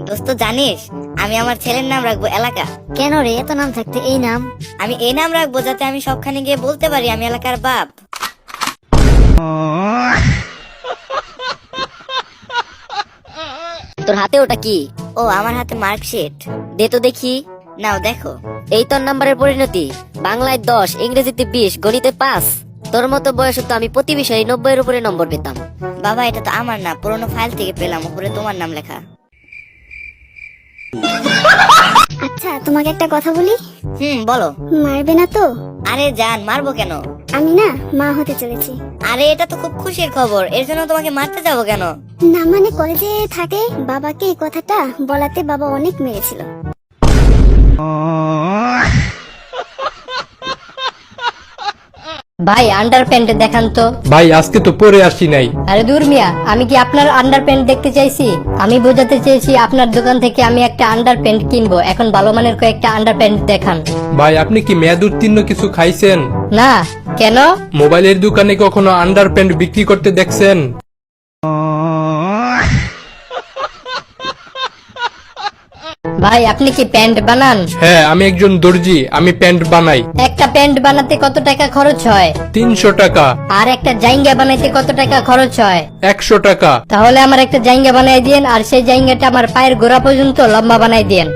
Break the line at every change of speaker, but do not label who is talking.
দোস্ত জানিস, আমি আমার ছেলের নাম রাখবো এলাকা।
কেন রে, এত নাম থাকতে এই নাম?
আমি এই নাম রাখবো যাতে আমি সবখানে গিয়ে বলতে পারি আমি এলাকার বাপ।
তোর হাতে ওটা কি?
ও, আমার হাতে মার্কশিট।
দে তো দেখি।
নাও দেখো।
এই তোর নাম্বারের পরিণতি। বাংলায় 10, ইংরেজিতে 20, গণিতে 5। তোর মতো বয়সে তো আমি প্রতি বিষয়ে 90-এর উপরে নম্বর পেতাম।
বাবা, এটা তো আমার না, পুরোনো ফাইল থেকে পেলাম, উপরে তোমার নাম লেখা।
আচ্ছা, তোমাকে একটা কথা বলি।
বলো।
মারবে না তো?
আরে জান, মারবো কেন?
আমি না মা হতে চলেছি।
আরে এটা তো খুব খুশির খবর, এর জন্য তোমাকে মারতে যাবো কেন?
না মানে কলেজে থাকে, বাবাকে এই কথাটা বলাতে বাবা অনেক মেরেছিল।
ভাই আন্ডার প্যান্ট দেখান তো।
ভাই আজকে তো পরে আসি নাই।
আরে দূর মিয়া, আমি কি আপনার আন্ডার প্যান্ট দেখতে চাইছি? আমি বোঝাতে চেয়েছি আপনার দোকান থেকে আমি একটা আন্ডার প্যান্ট কিনবো। এখন ভালো মানের কয়েকটা আন্ডার প্যান্ট দেখান।
ভাই আপনি কি মেয়াদ উত্তীর্ণ কিছু খাইছেন?
না, কেন?
মোবাইলের দোকানে কখনো আন্ডার প্যান্ট বিক্রি করতে দেখছেন?
ভাই আপনি কি প্যান্ট বানান?
হ্যাঁ, আমি একজন দর্জি, আমি প্যান্ট বানাই।
একটা প্যান্ট বানাতে কত টাকা খরচ হয়?
300 টাকা।
আর একটা জাইঙ্গা বানাইতে কত টাকা খরচ হয়?
100 টাকা।
তাহলে আমার একটা জাইঙ্গা বানাই দিয়েন, আর সেই জাইঙ্গাটা আমার পায়ের গোড়া পর্যন্ত লম্বা বানাই দিয়েন।